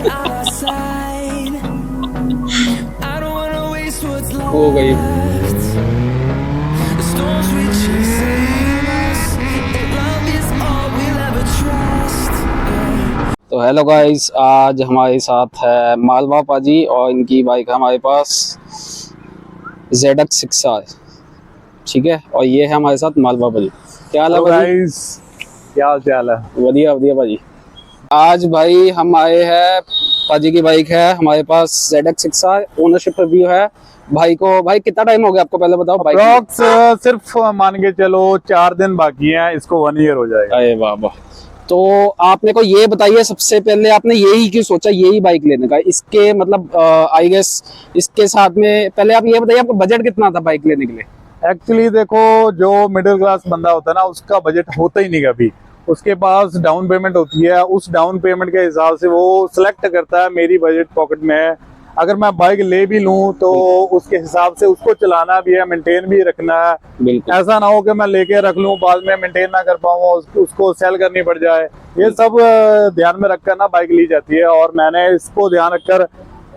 our side. I don't wanna waste what's हो गई। left. The storms we chase save us. And love is all we'll ever trust. Yeah. तो hello guys, आज हमारे साथ है मालवा पाजी और इनकी बाइक है हमारे पास ZX6R। ठीक है, और ये है हमारे साथ मालवा पाजी। क्या हाल है हेलो भाजी? गाइस, क्या हाल चाल है? बढ़िया बढ़िया भाजी। आज भाई हम आए हैं, पाजी की बाइक है हमारे पास ZX6R। ओनरशिप रिव्यू है भाई को। भाई कितना टाइम हो गया आपको, पहले बताओ बाइक? अप्रॉक्स सिर्फ मान के चलो 4 दिन बाकी हैं, इसको 1 ईयर हो जाएगा। अरे बाबा, तो आपने को ये बताइए सबसे पहले आपने यही क्यों सोचा यही बाइक लेने का? इसके मतलब आई गेस इसके साथ में पहले आप ये बताइए आपका बजट कितना था बाइक लेने के लिए? एक्चुअली देखो, जो मिडिल क्लास बंदा होता है ना, उसका बजट होता ही नहीं कभी। उसके पास डाउन पेमेंट होती है, उस डाउन पेमेंट के हिसाब से वो सिलेक्ट करता है मेरी बजट पॉकेट में है। अगर मैं बाइक ले भी लूं तो उसके हिसाब से उसको चलाना भी है, मेंटेन भी रखना है। बिल्कुल। ऐसा ना हो कि मैं लेके रख लूं, बाद में मेंटेन ना कर पाऊं, उसको सेल करनी पड़ जाए। ये सब ध्यान में रखकर ना बाइक ली जाती है। और मैंने इसको ध्यान रखकर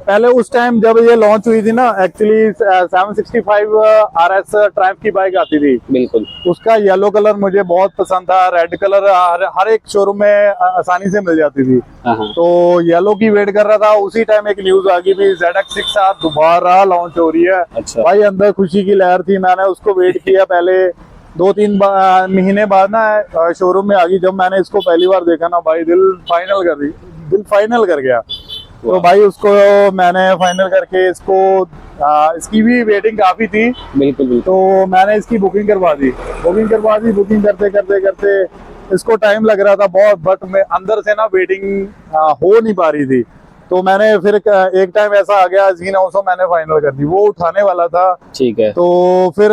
पहले उस टाइम जब ये लॉन्च हुई थी ना, एक्चुअली 765 RS ट्रायम्फ की बाइक आती थी। बिल्कुल। उसका येलो कलर मुझे बहुत पसंद था, रेड कलर हर एक शोरूम में आसानी से मिल जाती थी। हाँ। तो येलो की वेट कर रहा था, उसी टाइम एक न्यूज आ गई भी ZX6R दोबारा लॉन्च हो रही है। अच्छा। भाई अंदर खुशी की लहर थी। मैंने उसको वेट किया, पहले 2-3 महीने बाद ना शोरूम में आ गई। जब मैंने इसको पहली बार देखा ना भाई, दिल फाइनल कर गया। तो भाई उसको मैंने फाइनल करके इसकी भी वेटिंग काफी थी। बिल्कुल बिल्कुल। तो मैंने इसकी बुकिंग करवा दी। बुकिंग करते इसको टाइम लग रहा था बहुत, बट मैं अंदर से ना वेटिंग हो नहीं पा रही थी। तो मैंने फिर एक टाइम ऐसा आ गया, Z900 मैंने फाइनल कर दी, वो उठाने वाला था। ठीक है। तो फिर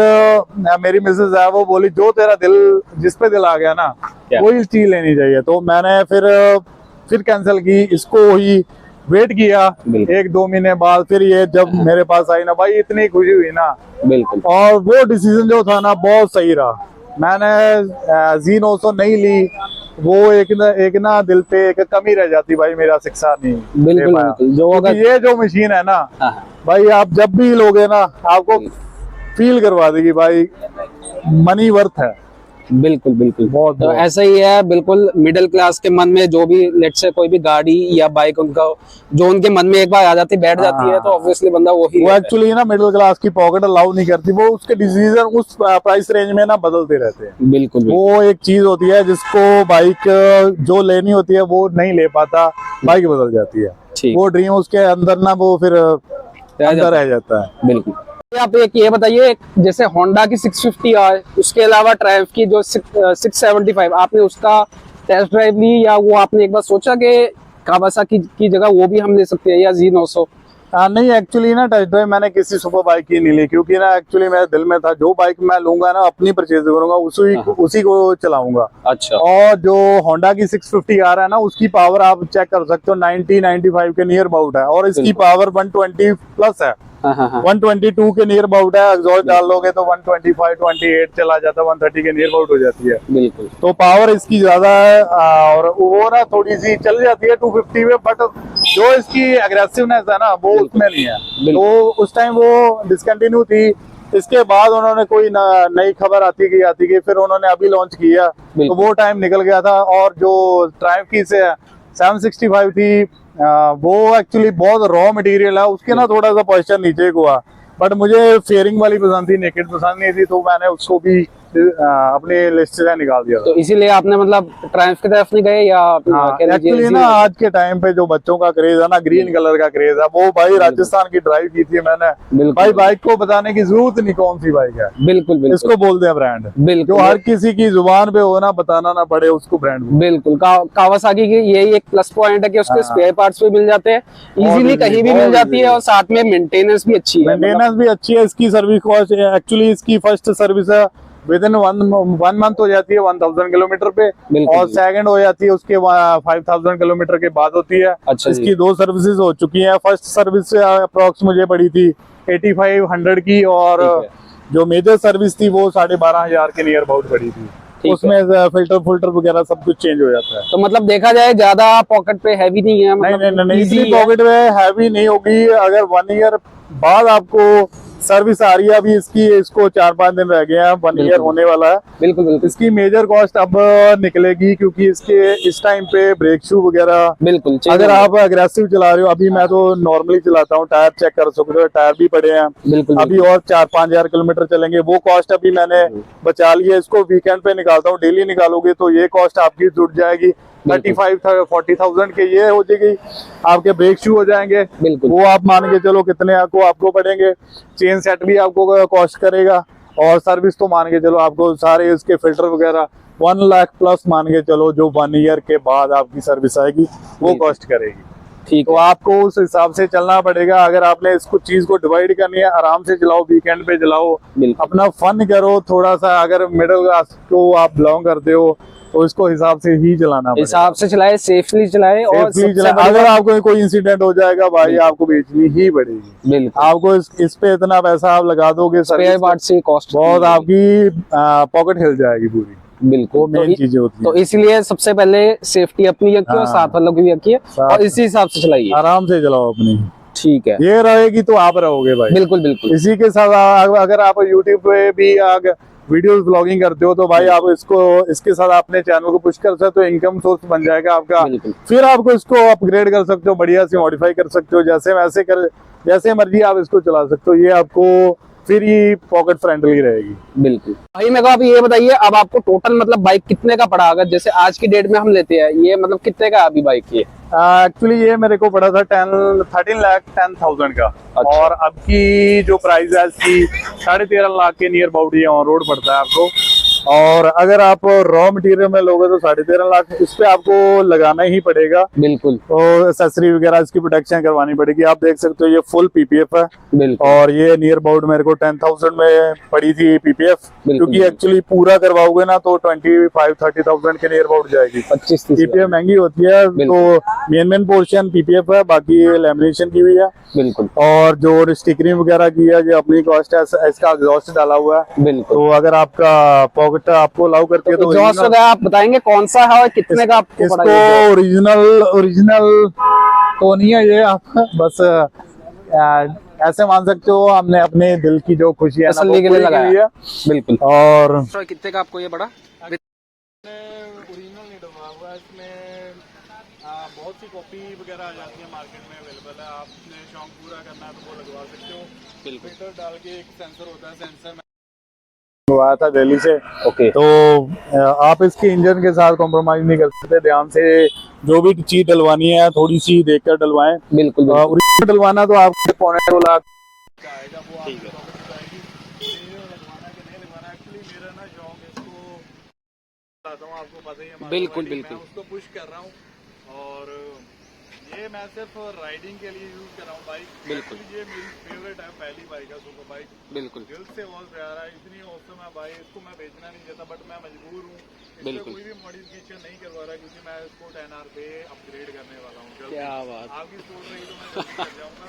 मेरी मिसेज है, वो बोली जो तेरा दिल जिस पे दिल आ गया ना, वही चीज लेनी चाहिए। तो मैंने फिर कैंसिल की, इसको ही वेट किया 1-2 महीने बाद। फिर ये जब मेरे पास आई ना भाई, इतनी खुशी हुई ना। बिल्कुल। और वो डिसीजन जो था ना बहुत सही रहा। मैंने Z900 नहीं ली, वो एक ना दिल पे एक कमी रह जाती भाई, मेरा 6R नहीं ले पाया। जो अगर ये जो मशीन है ना भाई, आप जब भी लोगे ना, आपको फील करवा देगी भाई, मनी वर्थ है। बिल्कुल बिल्कुल। बहुत तो ऐसा ही है, बिल्कुल मिडिल क्लास के मन में जो भी लेट से कोई भी गाड़ी या बाइक उनका जो उनके मन में एक बार आ जाती बैठ जाती है, तो ऑब्वियसली बंदा वो एक्चुअली ना मिडिल क्लास की पॉकेट अलाउ नहीं करती, वो उसके डिसीजन उस प्राइस रेंज में ना बदलते रहते हैं। बिल्कुल। वो एक चीज होती है जिसको बाइक जो लेनी होती है वो नहीं ले पाता, बाइक बदल जाती है। वो ड्रीम उसके अंदर ना वो फिर अंदर रह जाता है। बिल्कुल। आप एक ये बताइए, जैसे होंडा की 650R, उसके अलावा ट्रायम्फ की जो 675, आपने उसका टेस्ट ड्राइव ली या वो आपने एक बार सोचा कि कावासाकी की जगह वो भी हम ले सकते हैं, या Z900? नहीं, एक्चुअली ना टेस्ट ड्राइव मैंने किसी सुपर बाइक की नहीं ली, क्योंकि ना एक्चुअली मेरे दिल में था जो बाइक मैं लूंगा ना अपनी परचेज करूंगा, उसी को चलाऊंगा। अच्छा। और जो होंडा की 650R है ना, उसकी पावर आप चेक कर सकते हो, 90-95 के नियर अबाउट है। और इसकी पावर 120 प्लस है। 122 के नियर अबाउट है। एग्जॉस्ट डाल लोगे तो 125-128 चला जाता है, 130 के नियर अबाउट हो जाती है। बिल्कुल। तो पावर इसकी ज्यादा है, और वो ना थोड़ी सी चल जाती है 250 में, बट जो इसकी एग्रेसिवनेस है ना वो उसमें नहीं है। तो उस टाइम वो डिसकंटिन्यू थी। इसके बाद उन्होंने कोई नई खबर आती गई, फिर उन्होंने अभी लॉन्च किया, तो वो टाइम निकल गया था। और जो ट्रायम्फ की 765 थी, वो एक्चुअली बहुत रॉ मटेरियल है, उसके ना थोड़ा सा पॉइस्चर नीचे हुआ। बट मुझे फेयरिंग वाली पसंद थी, नेकेड पसंद नहीं थी, तो मैंने उसको भी अपने लिस्ट से निकाल दिया। तो इसीलिए आपने मतलब ट्रायम्फ की तरफ नहीं गए या? एक्चुअली ना आज के टाइम पे जो बच्चों का क्रेज है ना, ग्रीन कलर का क्रेज है, वो भाई राजस्थान की ड्राइव की थी मैंने। भाई बाइक को बताने की जरूरत नहीं कौन सी बाइक है। बिल्कुल। इसको बोलते हैं ब्रांड, जो हर किसी की जुबान पे हो ना, बताना ना पड़े, उसको ब्रांड। बिल्कुल। कावासाकी की यही एक प्लस पॉइंट है कि उसके स्पेयर पार्ट्स भी मिल जाते हैं इजीली, कहीं भी मिल जाती है, और साथ में मेंटेनेंस भी अच्छी है। इसकी सर्विस कॉस्ट, एक्चुअली इसकी फर्स्ट सर्विस है विद इन 1 मंथ हो जाती है 1000 किलोमीटर पे, और सेकंड हो जाती है उसके 5000 किलोमीटर के बाद होती है। अच्छा। इसकी 2 सर्विसेज हो चुकी हैं। फर्स्ट सर्विस अप्रोक्स मुझे पड़ी थी 8500 की, और जो मेजर सर्विस थी वो 12500 के नियर अबाउट पड़ी थी। ठीक उसमें फिल्टर वगैरह सब कुछ चेंज हो जाता है। तो मतलब देखा जाए ज्यादा पॉकेट पे हैवी नहीं है, नहीं मतलब नहीं नहीं, easy इतनी है। पॉकेट में हैवी नहीं होगी। अगर 1 ईयर बाद आपको सर्विस आ रही है, अभी इसको 4-5 दिन रह गए हैं, 1 ईयर बिल्कुल। होने वाला है। बिल्कुल बिल्कुल इसकी मेजर कॉस्ट अब निकलेगी, क्योंकि इसके इस टाइम पे ब्रेक शू वगैरह बिल्कुल change अगर हो आप अग्रेसिव चला रहे हो, अभी मैं तो नॉर्मली चलाता हूँ, टायर चेक कर सकते हो, टायर भी पड़े हैं। बिल्कुल अभी और 4-5 हजार किलोमीटर चलेंगे, वो कॉस्ट अभी मैंने बचा ली है। इसको वीकेंड पे निकालता हूँ, डेली निकालोगे तो ये कॉस्ट आपकी जुट जाएगी 35-40,000 के, ये हो जाएगी। आपके ब्रेक शू हो जाएंगे, बिल्कुल। वो आप मान के चलो कितने आपको पड़ेंगे। चेन सेट भी आपको कॉस्ट करेगा, और सर्विस तो मान के चलो आपको सारे इसके फिल्टर वगैरह 1 लाख प्लस मान के चलो, जो 1 ईयर के बाद आपकी सर्विस आएगी वो बिल्कुल। कॉस्ट करेगी। ठीक तो है। आपको उस हिसाब से चलना पड़ेगा। अगर आपने इसको चीज को डिवाइड करनी है, आराम से चलाओ, वीकेंड पे चलाओ, बिल्कुल। अपना फन करो थोड़ा सा। अगर मिडिल क्लास को आप बिलोंग करते हो तो इसको हिसाब से ही चलाना पड़ेगा। हिसाब से चलाए, सेफली चलाए, और सेफली सबसे चला। बड़ी अगर बात- आपको कोई इंसिडेंट हो जाएगा भाई, बिल्कुल। आपको बेचनी ही पड़ेगी। बिल्कुल आपको इस पे इतना पैसा आप लगा दोगे, स्पेयर सर्विस पार्ट से कॉस्ट बहुत आपकी पॉकेट हिल जाएगी पूरी। वो बिल्कुल। मेन चीजें होती तो हैं। इसलिए सबसे पहले सेफ्टी अपनी रखिए, और हाँ। साथ वालों की भी रखिए, साथ- और इसी हिसाब से चलाइए। आराम से चलाओ अपनी, ठीक है। ये रहेगी तो आप रहोगे भाई। बिल्कुल बिल्कुल। इसी के साथ अगर आप यूट्यूब पे भी वीडियोस ब्लॉगिंग करते हो तो भाई आप इसके साथ अपने चैनल को पुश कर सकते हो, इनकम सोर्स बन जाएगा आपका। बिल्कुल। फिर आपको इसको अपग्रेड कर सकते हो, बढ़िया से मॉडिफाई कर सकते हो, जैसे मर्जी आप इसको चला सकते हो। ये आपको फिर ही पॉकेट फ्रेंडली रहेगी। बिल्कुल। भाई मेरे को आप ये बताइए, अब आपको टोटल मतलब बाइक कितने का पड़ा, अगर जैसे आज की डेट में हम लेते हैं, ये मतलब कितने का है अभी बाइक ये? एक्चुअली ये मेरे को पड़ा था 13,10,000 का। अच्छा। और अब की जो प्राइस है इसकी 13.5 लाख के नियर अबाउट ये ऑन रोड पड़ता है आपको। और अगर आप रॉ मटेरियल में लोगे तो 13.5 लाख इस पे आपको लगाना ही पड़ेगा। बिल्कुल तो एक्सेसरी वगैरह इसकी प्रोटेक्शन करवानी पड़ेगी। आप देख सकते हो ये फुल पीपीएफ है, बिल्कुल। और ये नियर अबाउट मेरे को 10,000 में पड़ी थी पीपीएफ। बिल्कुल। क्योंकि एक्चुअली पूरा करवाओगे ना तो 25-30,000 के नियर अबाउट जाएगी। 25-30 पीपीएफ महंगी होती है, तो मेन पोर्शन पीपीएफ है, बाकी लैमिनेशन की हुई है। बिल्कुल। और जो स्टिकरिंग वगैरह की है जो अपनी कॉस्ट है, इसका एग्जॉस्ट डाला हुआ है। बिल्कुल। तो अगर आपका पॉकेट आपको अलाउ करती है तो एग्जॉस्ट वगैरह आप बताएंगे कौन सा है और कितने का आपको पड़ा ये? इसको ओरिजिनल तो नहीं है ये, आप बस ऐसे मान सकते हो, हमने अपने दिल की जो खुशी है ना, तसल्ली वो के लिए पूरी की लगाया। हुई है। बिल्कुल। और कितने का आपको ये पड़ा? ओरिजिनल नहीं डलवा हुआ है इसमें। बहुत सी कॉपी वगैरह आ जाती है मार्केट में अवेलेबल है। आपने शौक पूरा करना है तो वो लगवा सकते हो। बिल्कुल। फिल्टर डाल के एक सेंसर होता है, सेंसर में मंगवाया था दिल्ली से। ओके। तो आप इसके इंजन के साथ कॉम्प्रोमाइज नहीं कर सकते। ध्यान से जो भी चीज डलवानी है थोड़ी सी देखकर डलवाएं। बिल्कुल बिल्कुल। ओरिजिनल डलवाना तो आपको 1.25 लाख का आएगा, वो ठीक है। आपको बताएगी लगवाना कि नहीं लगवाना। एक्चुअली मेरा ना शौक इसको बताता हूँ, आपको पता ही है। बिल्कुल, मैं बिल्कुल। उसको पुश कर रहा हूँ, और ये मैं सिर्फ राइडिंग के लिए यूज कर रहा हूँ बाइक। बिल्कुल। ये मेरी फेवरेट है, पहली बाइक है सुपर बाइक। बिल्कुल। दिल से बहुत प्यारा है, इतनी औसम है भाई। इसको मैं बेचना नहीं चाहता, बट मैं मजबूर हूँ। बिल्कुल। कोई भी मॉडिफिकेशन नहीं करवा रहा, क्योंकि मैं इसको 10R पे अपग्रेड करने वाला हूँ जल्दी। क्या बात। आपकी सपोर्ट रही तो मैं जल्दी कर जाऊंगा।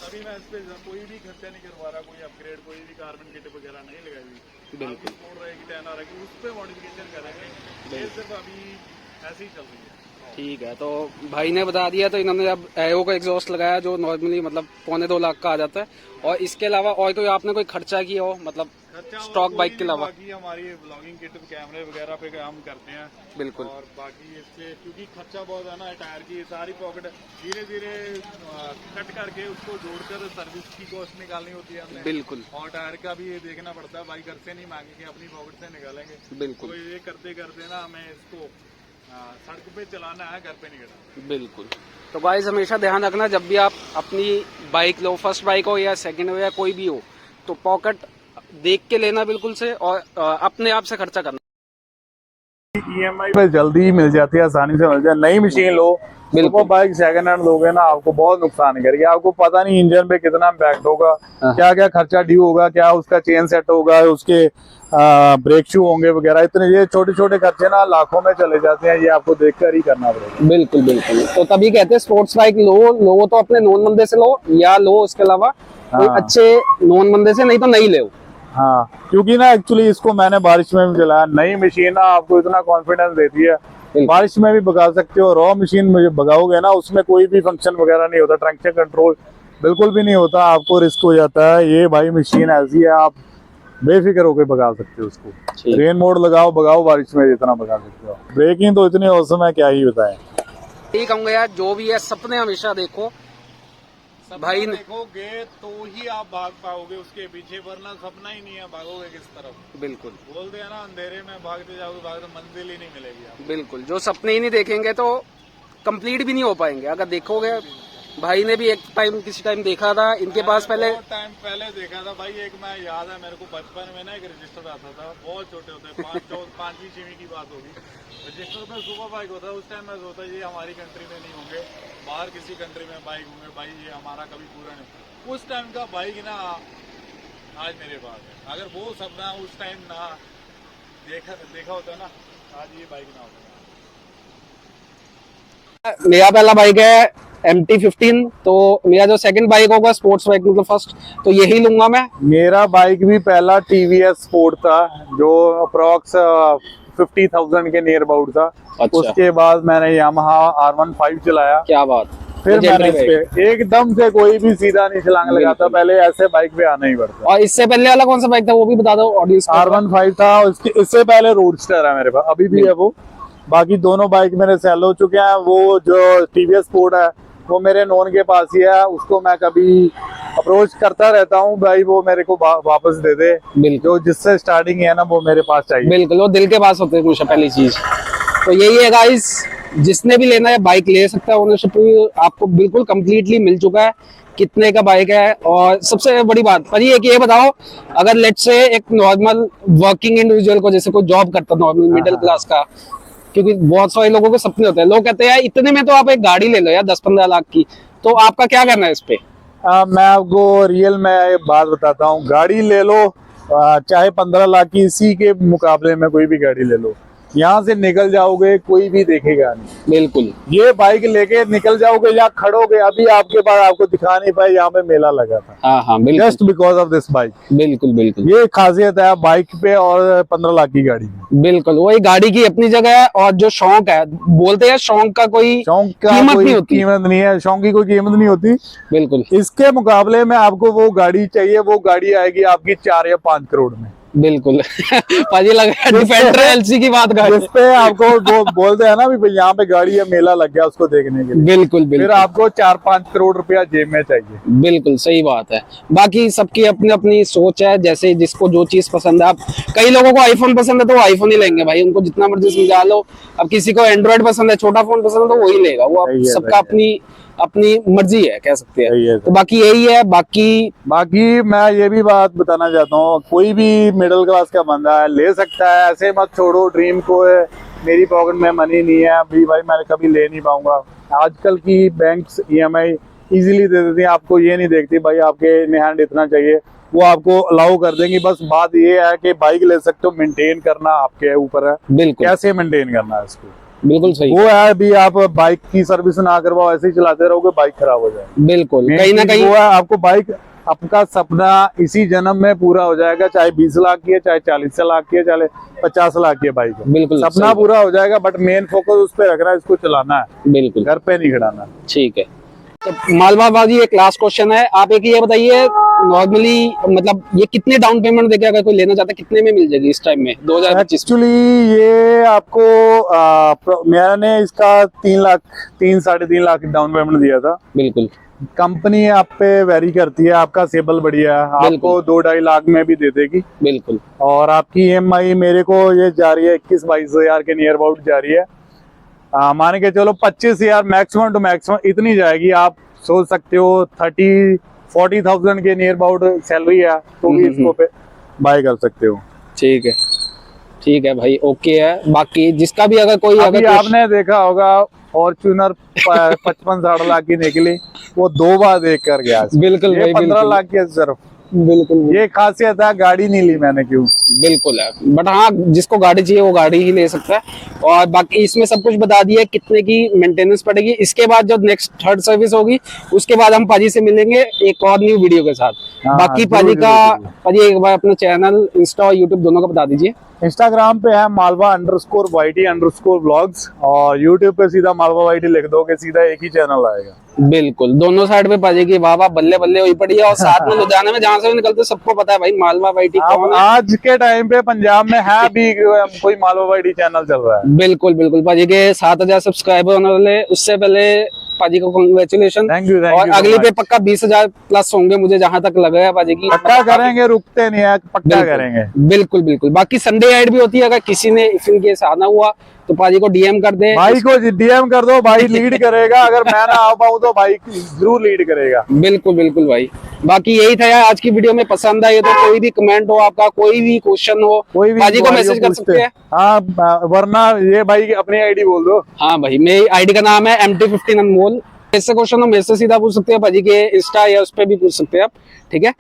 तभी मैं इस पे कोई भी खर्चा नहीं करवा रहा, कोई अपग्रेड, कोई भी कार्बन किट वगैरह नहीं लगाई हुई। बिल्कुल। सपोर्ट रहेगी 10R की, उस पर मॉडिफिकेशन करेंगे। ये सिर्फ अभी ऐसे ही चल रही है। ठीक है। तो भाई ने बता दिया, तो इन्होंने अब एओ का एग्जॉस्ट लगाया जो नॉर्मली मतलब 1.25 लाख का आ जाता है, और इसके अलावा और कोई आपने कोई खर्चा किया हो, मतलब स्टॉक बाइक के अलावा? बाकी हमारी ब्लॉगिंग किट, कैमरे वगैरह पे काम करते हैं। बिल्कुल। और बाकी इससे क्योंकि खर्चा बहुत है ना, टायर की सारी पॉकेट धीरे धीरे कट करके उसको जोड़कर सर्विस की कॉस्ट निकालनी होती है हमने। बिल्कुल। और टायर का भी ये देखना पड़ता है भाई, घर से नहीं मांगेंगे, अपनी पॉकेट से निकालेंगे। बिल्कुल। तो ये करते करते ना हमें इसको सड़क पे चलाना है, घर पे नहीं करना। बिल्कुल। तो गाइस हमेशा ध्यान रखना, जब भी आप अपनी बाइक लो, फर्स्ट बाइक हो या सेकंड हो या कोई भी हो, तो पॉकेट देख के लेना बिल्कुल से, और अपने आप से खर्चा करना। EMI पे जल्दी मिल जाती है, आसानी से मिल जाती है। नई मशीन लो, बिल्कुल। बाइक सेकंड हैंड लोगे ना, आपको बहुत नुकसान करेगी। आपको पता नहीं इंजन पे कितना इम्पैक्ट होगा, हाँ। क्या क्या खर्चा ड्यू होगा, क्या उसका चेन सेट होगा, उसके ब्रेक शू होंगे वगैरह। इतने ये छोटे छोटे खर्चे ना लाखों में चले जाते हैं, ये आपको देखकर ही करना पड़ेगा। बिल्कुल बिल्कुल। तो तभी कहते हैं स्पोर्ट्स बाइक लो तो अपने नॉन बंदे से लो, या लो उसके अलावा कोई हाँ। अच्छे नॉन बंदे से, नहीं तो नहीं ले। हाँ, क्योंकि ना एक्चुअली इसको मैंने बारिश में भी चलाया। नई मशीन ना आपको इतना कॉन्फिडेंस देती है, बारिश में भी भगा सकते हो। रॉ मशीन मुझे भगाओगे ना, उसमें कोई भी फंक्शन वगैरह नहीं होता, ट्रैक्शन कंट्रोल बिल्कुल भी नहीं होता, आपको रिस्क हो जाता है। ये भाई मशीन ऐसी है, आप बेफिक्र होकर भगा सकते हो उसको। रेन मोड लगाओ, भगाओ बारिश में जितना भगा सकते हो। ब्रेकिंग तो इतनी औसम है, क्या ही बताएं। यही कहूंगा यार, जो भी है सपने हमेशा देखो भाई ने। देखोगे तो ही आप भाग पाओगे उसके पीछे, वरना सपना ही नहीं है, भागोगे किस तरफ। बिल्कुल बोलते हैं ना, अंधेरे में भागते जाओगे मंजिल ही नहीं मिलेगी आपको। बिल्कुल, जो सपने ही नहीं देखेंगे तो कंप्लीट भी नहीं हो पाएंगे। अगर देखोगे, भाई ने भी एक टाइम किसी टाइम देखा था इनके पास पहले, टाइम पहले देखा था भाई। एक मैं याद है मेरे को, बचपन में ना एक रजिस्टर आता था, बहुत छोटे होते, 5वीं 6वीं की बात होगी। रजिस्टर में सुपर बाइक होता है। उस टाइम मैं सोचता ये हमारी कंट्री में नहीं होंगे, बाहर किसी कंट्री में बाइक होंगे, भाई ये हमारा कभी पूरा नहीं। उस टाइम का बाइक ना आज मेरे पास है। अगर वो सपना उस टाइम ना देखा होता ना, आज ये बाइक ना होता। मेरा पहला बाइक है MT-15, तो मेरा जो सेकंड बाइक होगा स्पोर्ट्स बाइक, मतलब फर्स्ट, तो यही लूंगा मैं। मेरा बाइक भी पहला TVS स्पोर्ट था, जो अप्रॉक्स 50,000 के नियर अबाउट था। अच्छा। उसके बाद मैंने यामाहा R15 चलाया। क्या बात, फिर मैंने इस पे एकदम से कोई भी सीधा नहीं छलांग लगाता, पहले ऐसे बाइक पे आना ही पड़ता। और इससे पहले वाला कौन सा बाइक था वो भी बता दो ऑडियंस को। R15 था, इससे पहले रोडस्टर है मेरे पास, अभी भी है वो। बाकी दोनों बाइक मेरे सेल हो चुके हैं। वो जो TVS स्पोर्ट है वो मेरे नॉन के पास ही है, उसको मैं कभी अप्रोच करता रहता हूँ, भाई वो मेरे को वापस दे दे। जो जिससे स्टार्टिंग है ना, वो मेरे पास चाहिए। बिल्कुल, वो दिल के पास होते हैं हमेशा पहली चीज। तो यही है गाइस, जिसने भी लेना है बाइक ले सकता है, ओनरशिप आपको बिल्कुल कंप्लीटली मिल चुका है। कितने का बाइक है, और सबसे बड़ी बात पर ये बताओ, अगर लेट से एक नॉर्मल वर्किंग इंडिविजुअल को, जैसे कोई जॉब करता नॉर्मल मिडिल क्लास का, क्योंकि बहुत सारे लोगों के सपने होते हैं, लोग कहते हैं इतने में तो आप एक गाड़ी ले लो यार 10-15 लाख की, तो आपका क्या कहना है इस पे? मैं आपको रियल में एक बात बताता हूँ, गाड़ी ले लो चाहे 15 लाख की, इसी के मुकाबले में कोई भी गाड़ी ले लो, यहाँ से निकल जाओगे कोई भी देखेगा नहीं। बिल्कुल, ये बाइक लेके निकल जाओगे या खड़ोगे, अभी आपके पास आपको दिखा नहीं पाए, यहाँ पे मेला लगा था। हाँ बिल्कुल, just because of this bike. बिल्कुल ये खासियत है बाइक पे और 15 लाख की गाड़ी में। बिल्कुल, वही गाड़ी की अपनी जगह है, और जो शौक है, बोलते हैं शौक का कोई कीमत नहीं होती। कीमत नहीं है, शौक की कोई कीमत नहीं होती। बिल्कुल, इसके मुकाबले में आपको वो गाड़ी चाहिए, वो गाड़ी आएगी आपकी 4 या 5 करोड़ में। बिल्कुल पाजी लगा डिफेंडर LC की बात कर, जिस पे आपको वो बोलते हैं ना भी यहाँ पे गाड़ी है, मेला लग गया उसको देखने के लिए। बिल्कुल फिर आपको 4-5 करोड़ रुपया जेब में चाहिए। बिल्कुल सही बात है। बाकी सबकी अपनी अपनी सोच है, जैसे जिसको जो चीज पसंद है। अब कई लोगों को आईफोन पसंद है तो वो आईफोन ही लेंगे भाई, उनको जितना मर्जी समझा लो। अब किसी को एंड्रॉइड पसंद है, छोटा फोन पसंद है, तो वही लेगा। वो सबका अपनी मर्जी है, कह सकते हैं। तो बाकी यही है। बाकी मैं ये भी बात बताना चाहता हूँ, कोई भी मिडिल क्लास का बंदा है ले सकता है, ऐसे मत छोड़ो ड्रीम को। मेरी पॉकेट में मनी नहीं है अभी भाई, मैं कभी ले नहीं पाऊंगा। आजकल की बैंक्स EMI इजीली दे देती हैं, आपको ये नहीं देखती भाई आपके इन हैंड इतना चाहिए, वो आपको अलाउ कर देंगी। बस बात ये है कि बाइक ले सकते हो, मेंटेन करना आपके ऊपर है, बिल्कुल कैसे मेंटेन करना है इसको। बिल्कुल सही, वो है अभी आप बाइक की सर्विस ना करवाओ, ऐसे ही चलाते रहोगे बाइक खराब हो जाएगी। बिल्कुल, कहीं ना कहीं वो है आपको बाइक, आपका सपना इसी जन्म में पूरा हो जाएगा, चाहे 20 लाख की है, चाहे 40 लाख की है, चाहे 50 लाख की बाइक है, बिल्कुल सपना पूरा हो जाएगा। बट मेन फोकस उस पर रखना है, इसको चलाना है, बिल्कुल घर पे नहीं खड़ाना। ठीक है। तो मालवा बाजी, एक लास्ट क्वेश्चन है, आप एक ये बताइए, नॉर्मली मतलब ये कितने डाउन पेमेंट देके अगर कोई लेना चाहता है कितने में मिल जाएगी इस टाइम में 2025? एक्चुअली ये आपको मैंने इसका 3-3.5 लाख डाउन पेमेंट दिया था। बिल्कुल, कंपनी आप पे वेरी करती है, आपका सेबल बढ़िया है, आपको 2-2.5 लाख में भी दे देगी। बिल्कुल, और आपकी EMI मेरे को ये जा रही है 21-22 हजार के नियर अबाउट जा रही है। मान के चलो 25,000 मैक्सिमम टू मैक्सिमम इतनी जाएगी। आप सोच सकते हो 30-40,000 के नियर अबाउट सैलरी है, तो भी इसको पे बाय कर सकते हो। ठीक है भाई, ओके है। बाकी जिसका भी अगर कोई अगर आपने देखा होगा फॉर्च्यूनर 55-60 लाख की निकली, वो 2 बार देख कर गया। बिल्कुल, 15 लाख की सिर्फ बिल्कुल ये खासियत है, गाड़ी नहीं ली मैंने, क्यों? बिल्कुल है, बट हाँ जिसको गाड़ी चाहिए वो गाड़ी ही ले सकता है। और बाकी इसमें सब कुछ बता दिया है, कितने की मेंटेनेंस पड़ेगी। इसके बाद जो नेक्स्ट थर्ड सर्विस होगी उसके बाद हम पाजी से मिलेंगे एक और न्यू वीडियो के साथ। हाँ, बाकी जरूर, पाजी का जरूर, जरूर। पाजी एक बार अपना चैनल इंस्टा और यूट्यूब दोनों का बता दीजिए। इंस्टाग्राम पे है malva_yt_vlogs और यूट्यूब पे सीधा मालवा वाईटी लिख दोगे, सीधा एक ही चैनल आएगा। बिल्कुल, दोनों साइड पे पाजी की वाह वाह बल्ले बल्ले हुई पड़ी है। और साथ में लुधियाना में जहाँ से भी निकलते सबको पता है भाई मालवा वाईटी अब कौन है। आज के टाइम पे पंजाब में है भी कोई मालवा वाईटी चैनल चल रहा है। बिल्कुल बिल्कुल पाजी के 7000 सब्सक्राइबर होने वाले, उससे पहले पाजी को कांग्रेचुलेशन। Thank you और so अगली पे much। पक्का 20,000 प्लस होंगे मुझे जहां तक लगा है पाजी की। पक्का करेंगे, रुकते नहीं है, पक्का बिल्कुल, करेंगे। बिल्कुल बिल्कुल। बाकी संडे ऐड भी होती है, अगर किसी ने इफ इन केस आना हुआ तो पाजी को डीएम कर दे। भाई को डीएम कर दो, भाई लीड करेगा। अगर मैं ना आ पाऊँ तो भाई जरूर लीड करेगा। बिल्कुल बिल्कुल भाई। बाकी यही था यार आज की वीडियो में। पसंद आई तो कोई भी कमेंट हो आपका, कोई भी क्वेश्चन हो, कोई भी पाजी को इंक्वायरी मैसेज कर पूछते सकते हैं। हाँ, वरना ये भाई अपनी आईडी बोल दो। हाँ भाई, मेरी आईडी का नाम है MT15 अनमोल। ऐसे क्वेश्चन हो मेरे से सीधा पूछ सकते हैं, पाजी के इंस्टा या उस पर भी पूछ सकते हैं आप, ठीक है।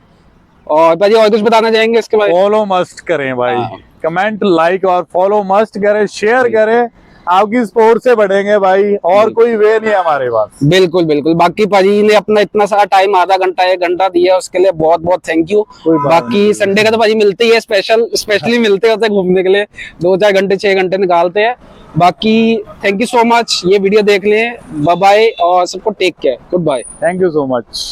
और पाजी और कुछ बताना चाहेंगे इसके बारे में? फॉलो मस्ट करें भाई, हाँ। कमेंट लाइक और फॉलो मस्ट करें, शेयर करें। आपकी सपोर्ट से बढ़ेंगे भाई, और कोई वे नहीं है हमारे पास। बिल्कुल बिल्कुल। बाकी पाजी ने अपना इतना सारा टाइम, आधा घंटा 1 घंटा दिया, उसके लिए बहुत बहुत थैंक यू। कोई बात बाकी नहीं। संडे का तो पाजी मिलते ही है, स्पेशली मिलते होते हैं घूमने के लिए, 2-4 घंटे 6 घंटे निकालते हैं। बाकी थैंक यू सो मच, ये वीडियो देख लें, बाय बाय और सबको take care, goodbye. Thank you so much.